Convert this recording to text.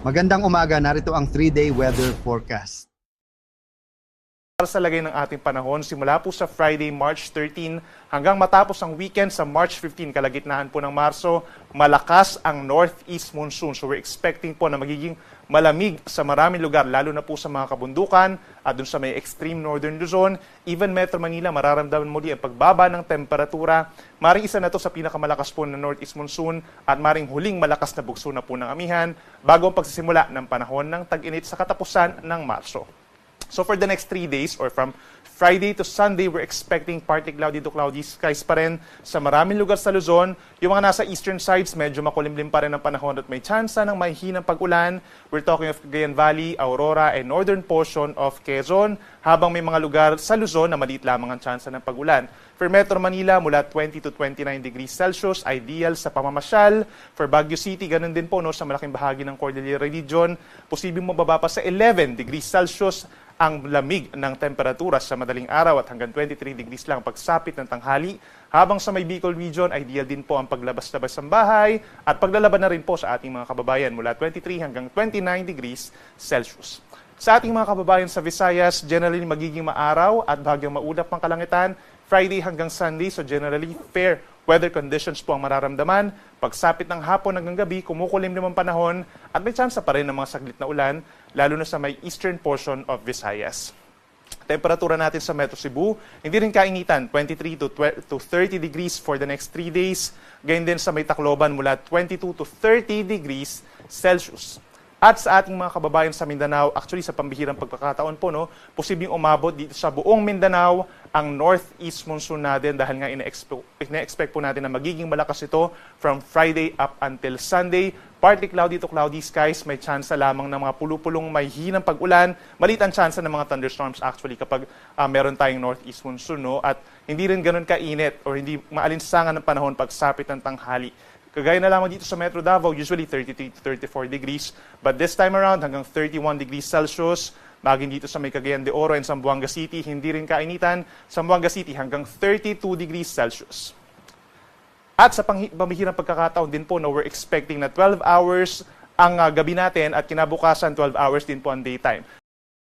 Magandang umaga, narito ang 3-day weather forecast. Para sa lagay ng ating panahon, simula po sa Friday, March 13 hanggang matapos ang weekend sa March 15, kalagitnaan po ng Marso, malakas ang northeast monsoon. So we're expecting po na magiging malamig sa maraming lugar, lalo na po sa mga kabundukan at dun sa may extreme northern Luzon. Even Metro Manila, mararamdaman muli ang pagbaba ng temperatura. Maring isa na to sa pinakamalakas po na northeast monsoon at maring huling malakas na bugso na po ng amihan bago ang pagsisimula ng panahon ng tag-init sa katapusan ng Marso. So for the next 3 days or from Friday to Sunday, we're expecting partly cloudy to cloudy skies pa rin sa maraming lugar sa Luzon. Yung mga nasa eastern sides, medyo makulimlim pa rin ang panahon at may tsansa ng mahihinang pag-ulan. We're talking of Cagayan Valley, Aurora, and northern portion of Quezon, habang may mga lugar sa Luzon na maliit lamang ang tsansa ng pag-ulan. For Metro Manila, mula 20 to 29 degrees Celsius, ideal sa pamamasyal. For Baguio City, ganun din po no, sa malaking bahagi ng Cordillera Region. Posibleng mababa pa sa 11 degrees Celsius ang lamig ng temperatura sa madaling araw at hanggang 23 degrees lang pagsapit ng tanghali. Habang sa may Bicol Region, ideal din po ang paglabas-labas ng bahay at paglalaban na rin po sa ating mga kababayan mula 23 hanggang 29 degrees Celsius. Sa ating mga kababayan sa Visayas, generally magiging maaraw at bahagyang maulap ang kalangitan. Friday hanggang Sunday, so generally fair weather conditions po ang mararamdaman. Pagsapit ng hapon hanggang gabi, kumukulim naman panahon at may tsansa pa rin ng mga saglit na ulan, lalo na sa may eastern portion of Visayas. Temperatura natin sa Metro Cebu, hindi rin kainitan, 23 to 30 degrees for the next 3 days. Ganyan din sa may Tacloban mula 22 to 30 degrees Celsius. At sa ating mga kababayan sa Mindanao, actually sa pambihirang pagkakataon po, no, posibleng umabot dito sa buong Mindanao ang northeast monsoon natin dahil nga ina-expect po natin na magiging malakas ito from Friday up until Sunday. Partly cloudy to cloudy skies, may tsansa lamang ng mga pulupulong may hinang pag-ulan. Maliit ang tsansa ng mga thunderstorms actually kapag meron tayong northeast monsoon. No? At hindi rin ganun kainit or hindi maalinsangan ng panahon pagsapit ng tanghali. Kagaya na lamang dito sa Metro Davao, usually 33 to 34 degrees. But this time around, hanggang 31 degrees Celsius. Baging dito sa may Cagayan de Oro and Zamboanga City, hindi rin kainitan. Zamboanga City hanggang 32 degrees Celsius. At sa pamihirang pagkakataon din po na we're expecting na 12 hours ang gabi natin at kinabukasan 12 hours din po ang daytime.